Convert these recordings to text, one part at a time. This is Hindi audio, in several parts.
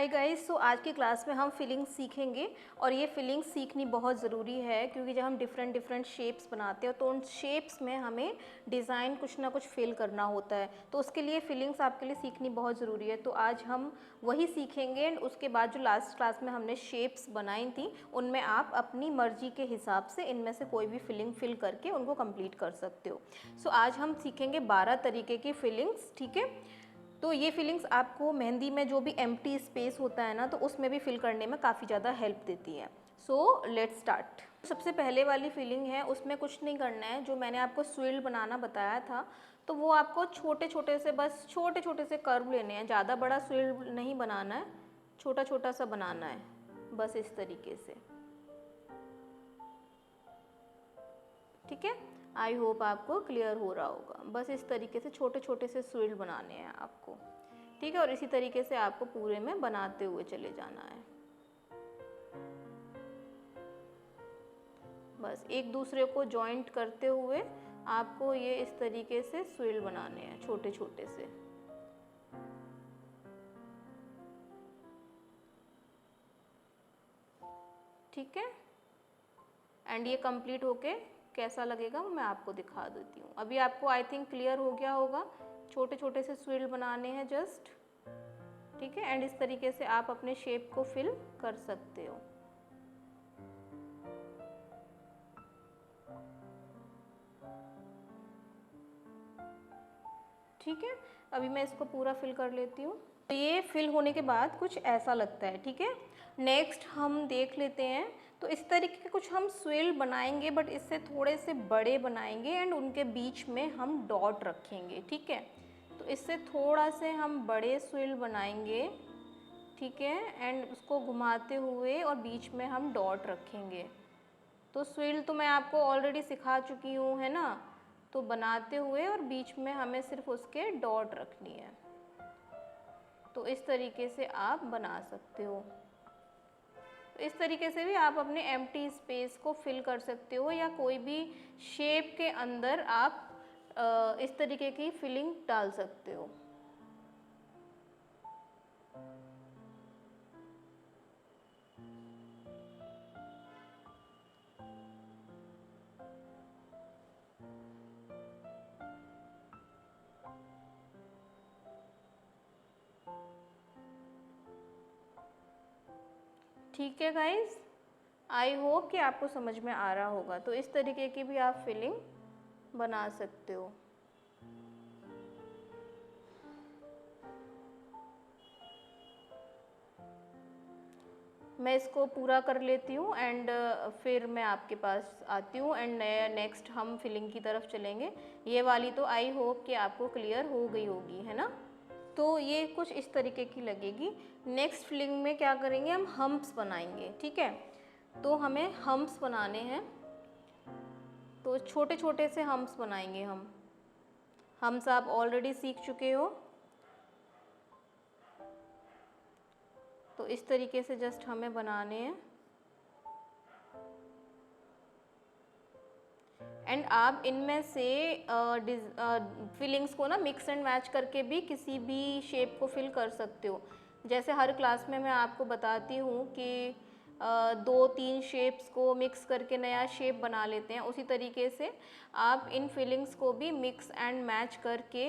हाय गाइस, सो आज की क्लास में हम फिलिंग्स सीखेंगे और ये फिलिंग्स सीखनी बहुत ज़रूरी है क्योंकि जब हम डिफरेंट शेप्स बनाते हैं तो उन शेप्स में हमें डिज़ाइन कुछ ना कुछ फिल करना होता है। तो उसके लिए फिलिंग्स आपके लिए सीखनी बहुत ज़रूरी है। तो आज हम वही सीखेंगे एंड उसके बाद जो लास्ट क्लास में हमने शेप्स बनाई थी उनमें आप अपनी मर्जी के हिसाब से इनमें से कोई भी फिलिंग फिल करके उनको कंप्लीट कर सकते हो। सो आज हम सीखेंगे 12 तरीके की फिलिंग्स, ठीक है। तो ये फीलिंग्स आपको मेहंदी में जो भी एम्प्टी स्पेस होता है ना, तो उसमें भी फिल करने में काफ़ी ज़्यादा हेल्प देती है। So let's start. सबसे पहले वाली फीलिंग है, उसमें कुछ नहीं करना है। जो मैंने आपको स्विर्ल बनाना बताया था तो वो आपको छोटे छोटे से, बस छोटे छोटे से कर्व लेने हैं, ज़्यादा बड़ा स्विर्ल नहीं बनाना है, छोटा छोटा सा बनाना है, बस इस तरीके से, ठीक है। आई होप आपको क्लियर हो रहा होगा। बस इस तरीके से छोटे छोटे से स्विर्ल बनाने हैं आपको, ठीक है। और इसी तरीके से आपको पूरे में बनाते हुए चले जाना है। बस एक दूसरे को जॉइंट करते हुए आपको ये इस तरीके से स्विर्ल बनाने हैं छोटे छोटे से, ठीक है। एंड ये कंप्लीट होके कैसा लगेगा मैं आपको दिखा देती हूँ। अभी आपको आई थिंक क्लियर हो गया होगा। छोटे छोटे से स्विर्ल बनाने हैं जस्ट, ठीक है। एंड इस तरीके से आप अपने शेप को फिल कर सकते हो। ठीक है, अभी मैं इसको पूरा फिल कर लेती हूँ। तो ये फिल होने के बाद कुछ ऐसा लगता है, ठीक है। नेक्स्ट हम देख लेते हैं। तो इस तरीके के कुछ हम स्विर्ल बनाएंगे बट इससे थोड़े से बड़े बनाएंगे एंड उनके बीच में हम डॉट रखेंगे, ठीक है। तो इससे थोड़ा से हम बड़े स्विर्ल बनाएंगे, ठीक है। एंड उसको घुमाते हुए और बीच में हम डॉट रखेंगे। तो स्विर्ल तो मैं आपको ऑलरेडी सिखा चुकी हूँ, है ना। तो बनाते हुए और बीच में हमें सिर्फ उसके डॉट रखनी है। तो इस तरीके से आप बना सकते हो। तो इस तरीके से भी आप अपने एम्प्टी स्पेस को फिल कर सकते हो या कोई भी शेप के अंदर आप इस तरीके की फिलिंग डाल सकते हो। ठीक है गाइज, आई होप कि आपको समझ में आ रहा होगा। तो इस तरीके की भी आप फिलिंग बना सकते हो। मैं इसको पूरा कर लेती हूँ एंड फिर मैं आपके पास आती हूँ एंड नेक्स्ट हम फिलिंग की तरफ चलेंगे। ये वाली तो आई होप कि आपको क्लियर हो गई होगी, है ना। तो ये कुछ इस तरीके की लगेगी। नेक्स्ट फिलिंग में क्या करेंगे, हम हम्प्स बनाएंगे, ठीक है। तो हमें हम्प्स बनाने हैं, तो छोटे छोटे से हम्प्स बनाएंगे हम। हम्प्स आप ऑलरेडी सीख चुके हो। तो इस तरीके से जस्ट हमें बनाने हैं एंड आप इनमें से फिलिंग्स को ना मिक्स एंड मैच करके भी किसी भी शेप को फिल कर सकते हो। जैसे हर क्लास में मैं आपको बताती हूँ कि 2-3 शेप्स को मिक्स करके नया शेप बना लेते हैं, उसी तरीके से आप इन फिलिंग्स को भी मिक्स एंड मैच करके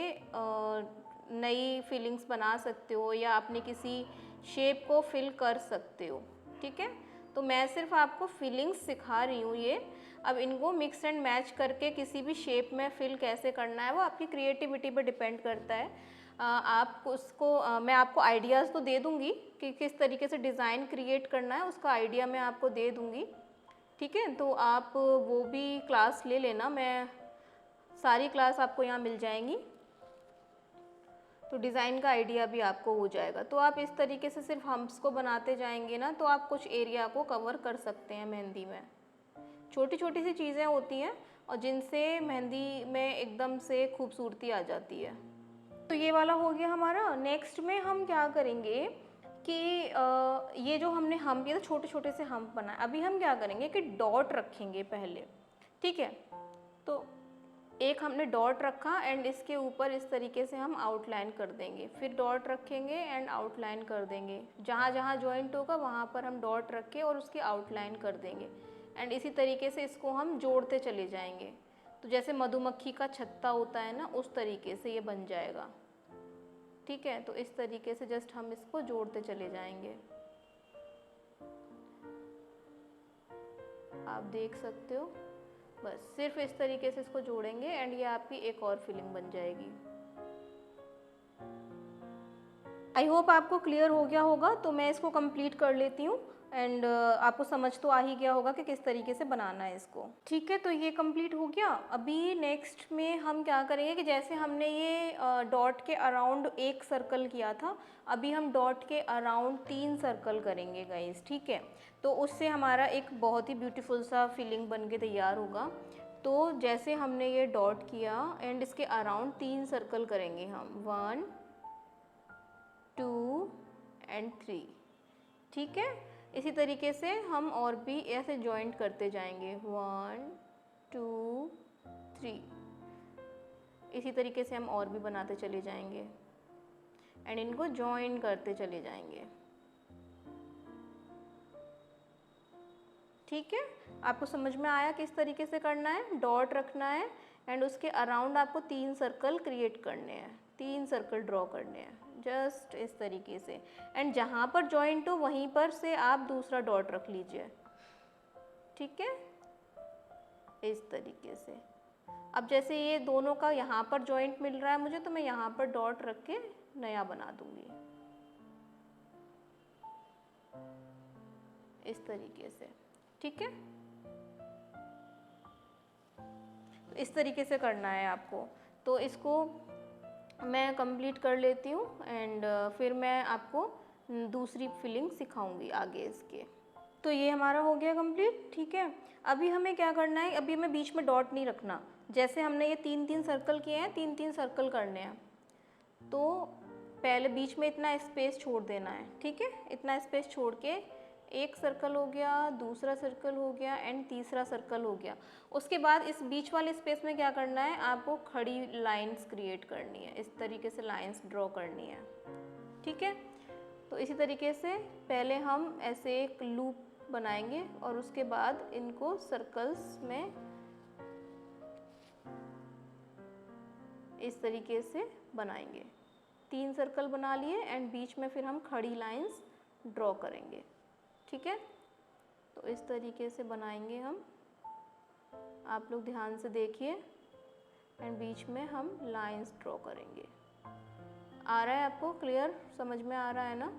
नई फिलिंग्स बना सकते हो या अपनी किसी शेप को फिल कर सकते हो, ठीक है। तो मैं सिर्फ आपको फिलिंग्स सिखा रही हूँ ये। अब इनको मिक्स एंड मैच करके किसी भी शेप में फिल कैसे करना है वो आपकी क्रिएटिविटी पर डिपेंड करता है। आप उसको मैं आपको आइडियाज़ तो दे दूँगी कि किस तरीके से डिज़ाइन क्रिएट करना है, उसका आइडिया मैं आपको दे दूँगी, ठीक है। तो आप वो भी क्लास ले लेना, मैं सारी क्लास आपको यहाँ मिल जाएंगी। तो डिज़ाइन का आइडिया भी आपको हो जाएगा। तो आप इस तरीके से सिर्फ हम्प्स को बनाते जाएंगे ना, तो आप कुछ एरिया को कवर कर सकते हैं मेहंदी में। छोटी छोटी सी चीज़ें होती हैं और जिनसे मेहंदी में एकदम से खूबसूरती आ जाती है। तो ये वाला हो गया हमारा। नेक्स्ट में हम क्या करेंगे कि ये जो हमने हम्प, ये तो छोटे छोटे से हम्प बनाए, अभी हम क्या करेंगे कि डॉट रखेंगे पहले, ठीक है। तो एक हमने डॉट रखा एंड इसके ऊपर इस तरीके से हम आउटलाइन कर देंगे, फिर डॉट रखेंगे एंड आउटलाइन कर देंगे, जहाँ जहाँ जॉइंट होगा वहाँ पर हम डॉट रख के और उसकी आउटलाइन कर देंगे एंड इसी तरीके से इसको हम जोड़ते चले जाएंगे। तो जैसे मधुमक्खी का छत्ता होता है ना, उस तरीके से ये बन जाएगा। ठीक है, तो इस तरीके से जस्ट हम इसको जोड़ते चले जाएंगे। आप देख सकते हो, बस सिर्फ इस तरीके से इसको जोड़ेंगे एंड ये आपकी एक और फिलिंग बन जाएगी। आई होप आपको क्लियर हो गया होगा, तो मैं इसको कंप्लीट कर लेती हूँ एंड आपको समझ तो आ ही गया होगा कि किस तरीके से बनाना है इसको। ठीक है, तो ये कंप्लीट हो गया। अभी नेक्स्ट में हम क्या करेंगे कि जैसे हमने ये डॉट के अराउंड एक सर्कल किया था, अभी हम डॉट के अराउंड 3 सर्कल करेंगे गाइस। ठीक है, तो उससे हमारा एक बहुत ही ब्यूटीफुल सा फीलिंग बन के तैयार होगा। तो जैसे हमने ये डॉट किया एंड इसके अराउंड 3 सर्कल करेंगे हम, 1 2 एंड 3। ठीक है, इसी तरीके से हम और भी ऐसे जॉइंट करते जाएंगे, 1 2 3। इसी तरीके से हम और भी बनाते चले जाएंगे एंड इनको जॉइन करते चले जाएंगे। ठीक है, आपको समझ में आया किस तरीके से करना है? डॉट रखना है एंड उसके अराउंड आपको 3 सर्कल क्रिएट करने हैं, 3 सर्कल ड्रॉ करने हैं, जस्ट इस तरीके से। एंड जहाँ पर जॉइंट हो वहीं पर से आप दूसरा डॉट रख लीजिए। ठीक है, इस तरीके से। अब जैसे ये दोनों का यहाँ पर जॉइंट मिल रहा है मुझे, तो मैं यहाँ पर डॉट रख के नया बना दूंगी, इस तरीके से। ठीक है, तो इस तरीके से करना है आपको। तो इसको मैं कंप्लीट कर लेती हूँ एंड फिर मैं आपको दूसरी फिलिंग सिखाऊंगी आगे इसके। तो ये हमारा हो गया कंप्लीट। ठीक है, अभी हमें क्या करना है, अभी हमें बीच में डॉट नहीं रखना। जैसे हमने ये 3-3 सर्कल किए हैं, 3-3 सर्कल करने हैं, तो पहले बीच में इतना स्पेस छोड़ देना है। ठीक है, इतना स्पेस छोड़ के एक सर्कल हो गया, दूसरा सर्कल हो गया एंड तीसरा सर्कल हो गया। उसके बाद इस बीच वाले स्पेस में क्या करना है, आपको खड़ी लाइंस क्रिएट करनी है, इस तरीके से लाइंस ड्रॉ करनी है। ठीक है, तो इसी तरीके से पहले हम ऐसे एक लूप बनाएंगे और उसके बाद इनको सर्कल्स में इस तरीके से बनाएंगे। 3 सर्कल बना लिए एंड बीच में फिर हम खड़ी लाइंस ड्रॉ करेंगे। ठीक है, तो इस तरीके से बनाएंगे हम, आप लोग ध्यान से देखिए एंड बीच में हम लाइंस ड्रॉ करेंगे। आ रहा है आपको क्लियर, समझ में आ रहा है ना?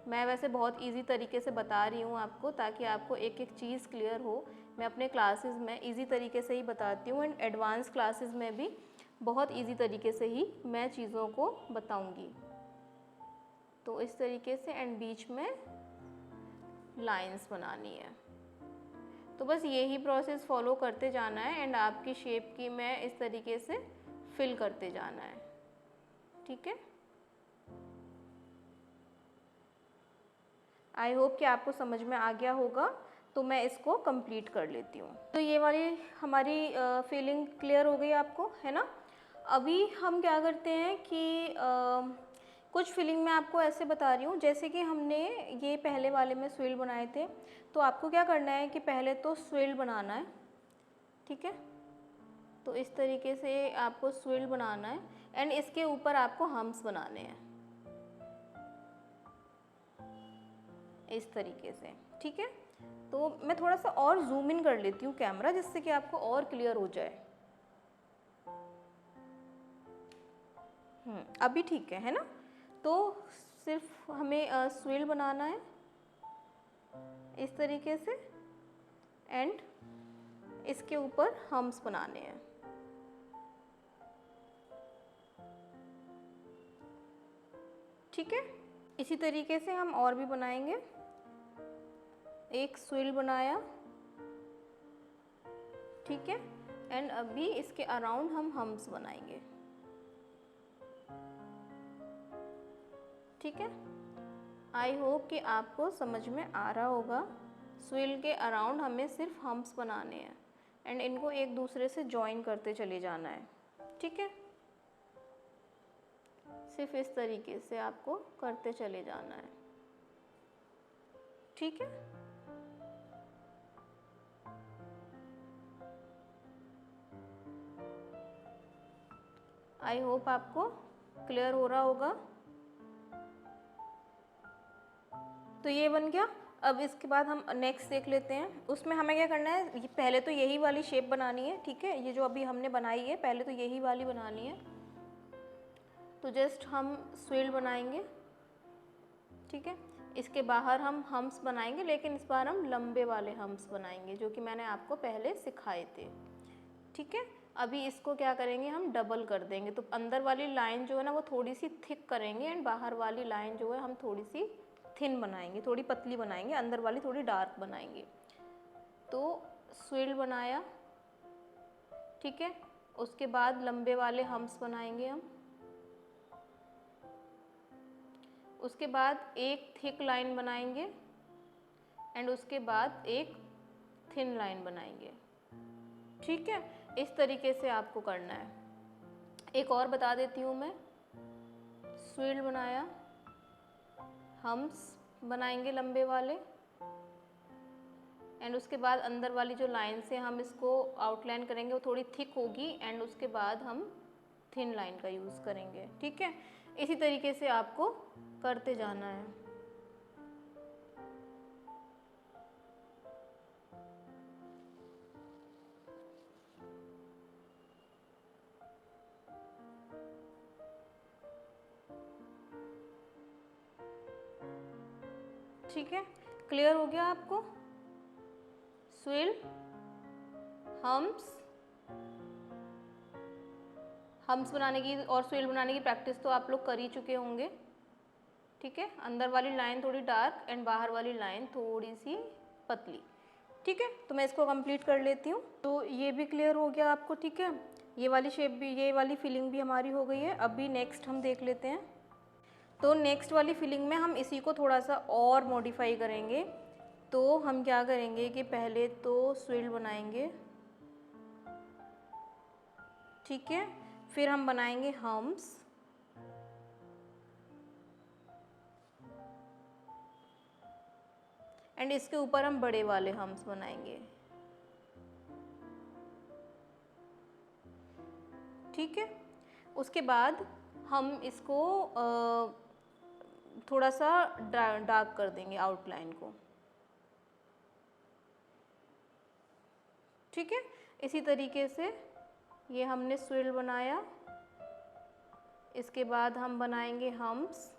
मैं वैसे बहुत इजी तरीके से बता रही हूँ आपको, ताकि आपको एक एक चीज़ क्लियर हो। मैं अपने क्लासेस में इजी तरीके से ही बताती हूँ एंड एडवांस क्लासेस में भी बहुत इजी तरीके से ही मैं चीज़ों को बताऊँगी। तो इस तरीके से एंड बीच में लाइंस बनानी है। तो बस यही प्रोसेस फॉलो करते जाना है एंड आपकी शेप की मैं इस तरीके से फिल करते जाना है। ठीक है, आई होप कि आपको समझ में आ गया होगा। तो मैं इसको कंप्लीट कर लेती हूँ। तो ये वाली हमारी फीलिंग क्लियर हो गई आपको, है ना? अभी हम क्या करते हैं कि कुछ फीलिंग मैं आपको ऐसे बता रही हूँ, जैसे कि हमने ये पहले वाले में स्विल बनाए थे, तो आपको क्या करना है कि पहले तो स्विल बनाना है। ठीक है, तो इस तरीके से आपको स्विल बनाना है एंड इसके ऊपर आपको हम्स बनाने हैं, इस तरीके से। ठीक है, तो मैं थोड़ा सा और जूम इन कर लेती हूँ कैमरा, जिससे कि आपको और क्लियर हो जाए। अभी ठीक है ना? तो सिर्फ हमें स्विल बनाना है इस तरीके से एंड इसके ऊपर हम्स बनाने हैं। ठीक है, इसी तरीके से हम और भी बनाएंगे। एक स्विल बनाया, ठीक है, एंड अभी इसके अराउंड हम हम्स बनाएंगे। ठीक है, आई होप कि आपको समझ में आ रहा होगा। स्विल के अराउंड हमें सिर्फ हम्स बनाने हैं, एंड इनको एक दूसरे से जॉइन करते चले जाना है, ठीक है। सिर्फ इस तरीके से आपको करते चले जाना है, ठीक है। आई होप आपको क्लियर हो रहा होगा। तो ये बन गया। अब इसके बाद हम नेक्स्ट देख लेते हैं। उसमें हमें क्या करना है, पहले तो यही वाली शेप बनानी है, ठीक है। ये जो अभी हमने बनाई है पहले तो यही वाली बनानी है। तो जस्ट हम स्विल बनाएंगे, ठीक है। इसके बाहर हम हम्स बनाएंगे, लेकिन इस बार हम लंबे वाले हम्स बनाएंगे जो कि मैंने आपको पहले सिखाए थे, ठीक है। अभी इसको क्या करेंगे, हम डबल कर देंगे। तो अंदर वाली लाइन जो है ना वो थोड़ी सी थिक करेंगे एंड बाहर वाली लाइन जो है हम थोड़ी सी थिन बनाएंगे, थोड़ी पतली बनाएंगे, अंदर वाली थोड़ी डार्क बनाएंगे। तो स्विल बनाया, ठीक है। उसके बाद लंबे वाले हम्स बनाएंगे हम। उसके बाद एक थिक लाइन बनाएंगे एंड उसके बाद एक थिन लाइन बनाएंगे, ठीक है। इस तरीके से आपको करना है। एक और बता देती हूँ मैं। स्विल बनाया, हम्स बनाएंगे लंबे वाले एंड उसके बाद अंदर वाली जो लाइन से हम इसको आउटलाइन करेंगे वो थोड़ी थिक होगी एंड उसके बाद हम थिन लाइन का यूज़ करेंगे, ठीक है। इसी तरीके से आपको करते जाना है। ठीक है, क्लियर हो गया आपको। स्विल, हम्स बनाने की और स्विल बनाने की प्रैक्टिस तो आप लोग कर ही चुके होंगे, ठीक है। अंदर वाली लाइन थोड़ी डार्क एंड बाहर वाली लाइन थोड़ी सी पतली, ठीक है। तो मैं इसको कंप्लीट कर लेती हूँ। तो ये भी क्लियर हो गया आपको, ठीक है। ये वाली शेप भी, ये वाली फिलिंग भी हमारी हो गई है। अभी नेक्स्ट हम देख लेते हैं। तो नेक्स्ट वाली फिलिंग में हम इसी को थोड़ा सा और मॉडिफाई करेंगे। तो हम क्या करेंगे कि पहले तो स्विल बनाएंगे, ठीक है। फिर हम बनाएंगे हम्स, एंड इसके ऊपर हम बड़े वाले हम्स बनाएंगे, ठीक है। उसके बाद हम इसको थोड़ा सा डार्क कर देंगे आउटलाइन को, ठीक है। इसी तरीके से ये हमने स्विल बनाया। इसके बाद हम बनाएंगे हम्स,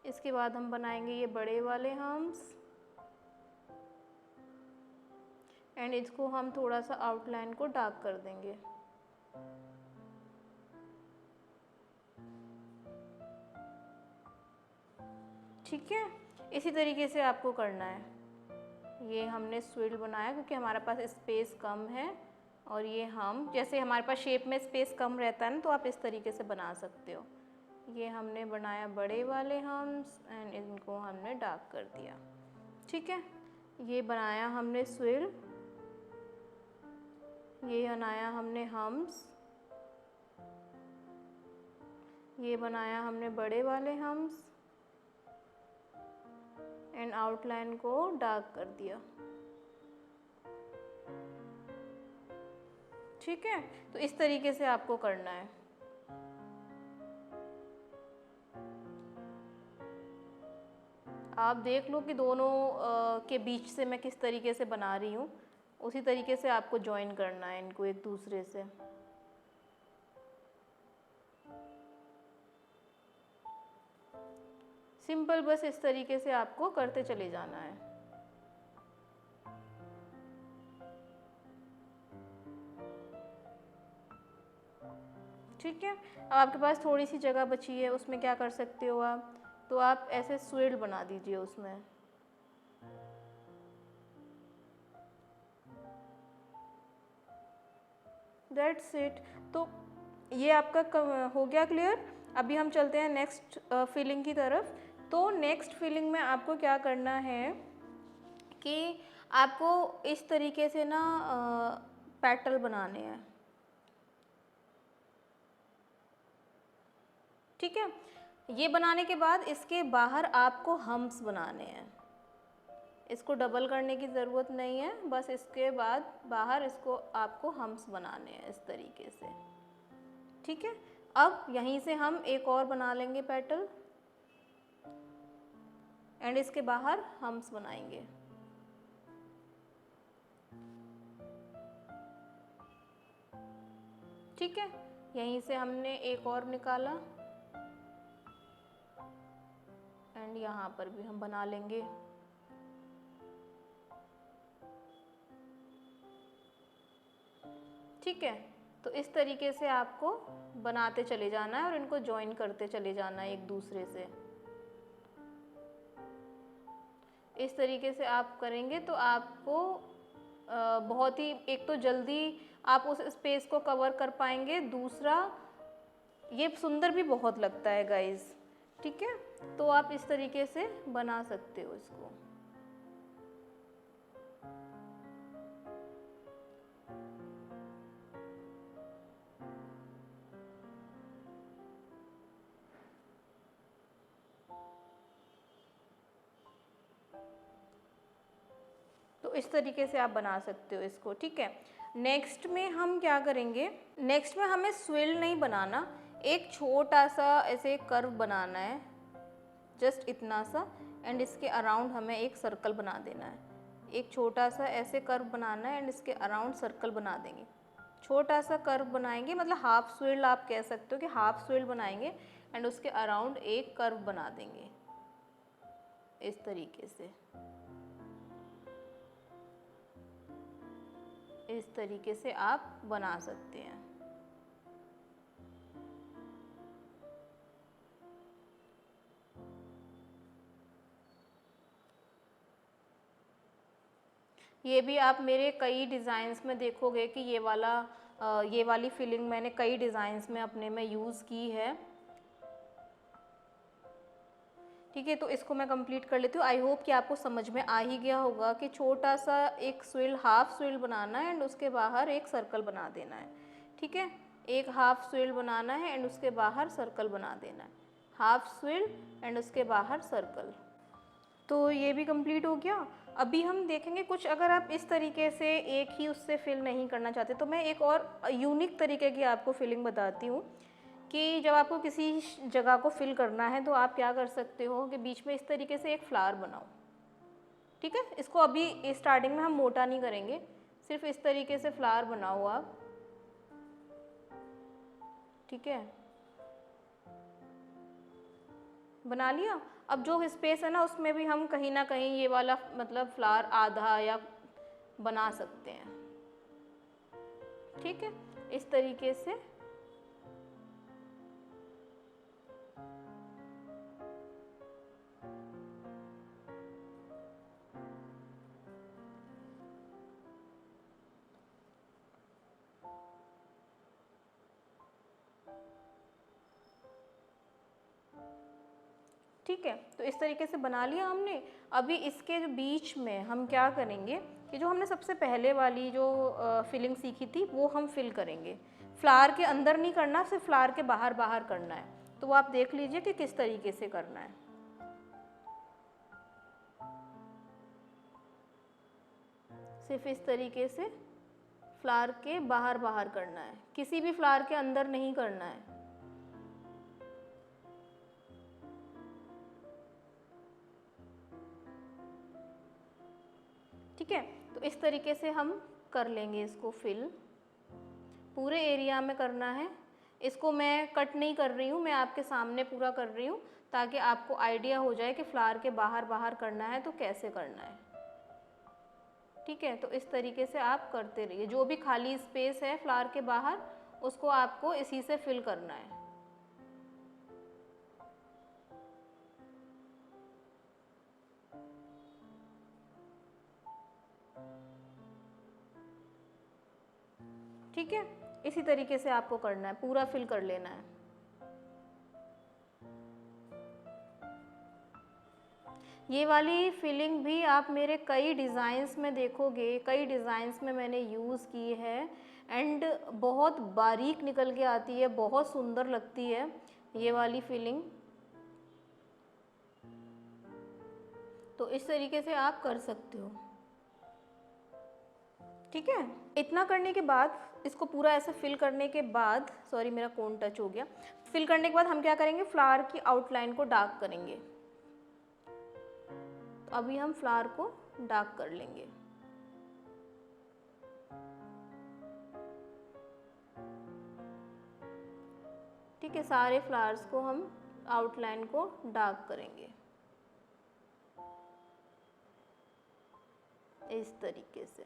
इसके बाद हम बनाएंगे ये बड़े वाले हम्स एंड इसको हम थोड़ा सा आउटलाइन को डार्क कर देंगे, ठीक है। इसी तरीके से आपको करना है। ये हमने स्विल बनाया क्योंकि हमारे पास स्पेस कम है, और ये हम जैसे हमारे पास शेप में स्पेस कम रहता है ना, तो आप इस तरीके से बना सकते हो। ये हमने बनाया बड़े वाले हम्स एंड इनको हमने डार्क कर दिया, ठीक है। ये बनाया हमने स्विल, ये बनाया हमने हम्स, ये बनाया हमने बड़े वाले हम्स एंड आउटलाइन को डार्क कर दिया, ठीक है। तो इस तरीके से आपको करना है। आप देख लो कि दोनों के बीच से मैं किस तरीके से बना रही हूँ, उसी तरीके से आपको ज्वाइन करना है इनको एक दूसरे से। सिंपल, बस इस तरीके से आपको करते चले जाना है। ठीक है। अब आपके पास थोड़ी सी जगह बची है, उसमें क्या कर सकते हो आप, तो आप ऐसे स्विल बना दीजिए उसमें। That's it. तो ये आपका हो गया क्लियर। अभी हम चलते हैं नेक्स्ट फिलिंग की तरफ। तो नेक्स्ट फिलिंग में आपको क्या करना है कि आपको इस तरीके से ना पेटल बनाने हैं, ठीक है। ये बनाने के बाद इसके बाहर आपको हम्स बनाने हैं। इसको डबल करने की ज़रूरत नहीं है, बस इसके बाद बाहर इसको आपको हम्स बनाने हैं इस तरीके से, ठीक है। अब यहीं से हम एक और बना लेंगे पेटल एंड इसके बाहर हम्स बनाएंगे। ठीक है, यहीं से हमने एक और निकाला एंड यहाँ पर भी हम बना लेंगे। ठीक है, तो इस तरीके से आपको बनाते चले जाना है और इनको ज्वाइन करते चले जाना है एक दूसरे से। इस तरीके से आप करेंगे तो आपको बहुत ही, एक तो जल्दी आप उस स्पेस को कवर कर पाएंगे, दूसरा ये सुंदर भी बहुत लगता है गाइस। ठीक है, तो आप इस तरीके से बना सकते हो इसको। तो इस तरीके से आप बना सकते हो इसको। ठीक है, नेक्स्ट में हम क्या करेंगे, नेक्स्ट में हमें स्विल नहीं बनाना, एक छोटा सा ऐसे कर्व बनाना है, जस्ट इतना सा, एंड इसके अराउंड हमें एक सर्कल बना देना है। एक छोटा सा ऐसे कर्व बनाना है एंड इसके अराउंड सर्कल बना देंगे। छोटा सा कर्व बनाएंगे, मतलब हाफ स्विल आप कह सकते हो कि हाफ स्विल बनाएंगे एंड उसके अराउंड एक कर्व बना देंगे इस तरीके से। इस तरीके से आप बना सकते हैं। ये भी आप मेरे कई डिज़ाइंस में देखोगे कि ये वाली फिलिंग मैंने कई डिज़ाइंस में अपने में यूज़ की है। ठीक है, तो इसको मैं कंप्लीट कर लेती हूँ। आई होप कि आपको समझ में आ ही गया होगा कि छोटा सा एक स्विल, हाफ स्विल बनाना है एंड उसके बाहर एक सर्कल बना देना है। ठीक है, एक हाफ स्विल बनाना है एंड उसके बाहर सर्कल बना देना है, हाफ स्विल एंड उसके बाहर सर्कल। तो ये भी कंप्लीट हो गया। अभी हम देखेंगे कुछ, अगर आप इस तरीके से एक ही उससे फिल नहीं करना चाहते तो मैं एक और यूनिक तरीके की आपको फिलिंग बताती हूँ कि जब आपको किसी जगह को फिल करना है तो आप क्या कर सकते हो कि बीच में इस तरीके से एक फ्लावर बनाओ। ठीक है, इसको अभी स्टार्टिंग में हम मोटा नहीं करेंगे, सिर्फ इस तरीके से फ्लावर बनाओ आप। ठीक है, बना लिया। अब जो स्पेस है ना उसमें भी हम कहीं ना कहीं ये वाला मतलब फ्लावर आधा या बना सकते हैं। ठीक है, इस तरीके से। ठीक है, तो इस तरीके से बना लिया हमने। अभी इसके जो बीच में हम क्या करेंगे कि जो हमने सबसे पहले वाली जो फिलिंग सीखी थी वो हम फिल करेंगे। फ्लावर के अंदर नहीं करना, सिर्फ फ्लावर के बाहर बाहर करना है। तो वो आप देख लीजिए कि किस तरीके से करना है। सिर्फ इस तरीके से फ्लावर के बाहर बाहर करना है, किसी भी फ्लावर के अंदर नहीं करना है। ठीक है, तो इस तरीके से हम कर लेंगे इसको फिल। पूरे एरिया में करना है। इसको मैं कट नहीं कर रही हूँ, मैं आपके सामने पूरा कर रही हूँ ताकि आपको आइडिया हो जाए कि फ्लावर के बाहर बाहर करना है तो कैसे करना है। ठीक है, तो इस तरीके से आप करते रहिए। जो भी खाली स्पेस है फ्लावर के बाहर उसको आपको इसी से फिल करना है। ठीक है, इसी तरीके से आपको करना है, पूरा फिल कर लेना है। ये वाली फिलिंग भी आप मेरे कई डिज़ाइंस में देखोगे, कई डिज़ाइंस में मैंने यूज़ की है एंड बहुत बारीक निकल के आती है, बहुत सुंदर लगती है ये वाली फिलिंग। तो इस तरीके से आप कर सकते हो, ठीक है। इतना करने के बाद, इसको पूरा ऐसे फिल करने के बाद, सॉरी मेरा कोन टच हो गया, फिल करने के बाद हम क्या करेंगे, फ्लावर की आउटलाइन को डार्क करेंगे। तो अभी हम फ्लावर को डार्क कर लेंगे। ठीक है, सारे फ्लावर्स को हम आउटलाइन को डार्क करेंगे इस तरीके से।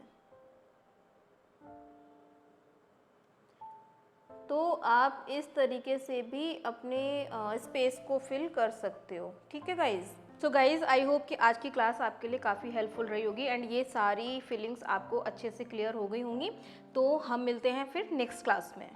तो आप इस तरीके से भी अपने स्पेस को फिल कर सकते हो, ठीक है guys. So guys, I hope कि आज की क्लास आपके लिए काफ़ी हेल्पफुल रही होगी एंड ये सारी फीलिंग्स आपको अच्छे से क्लियर हो गई होंगी। तो हम मिलते हैं फिर नेक्स्ट क्लास में।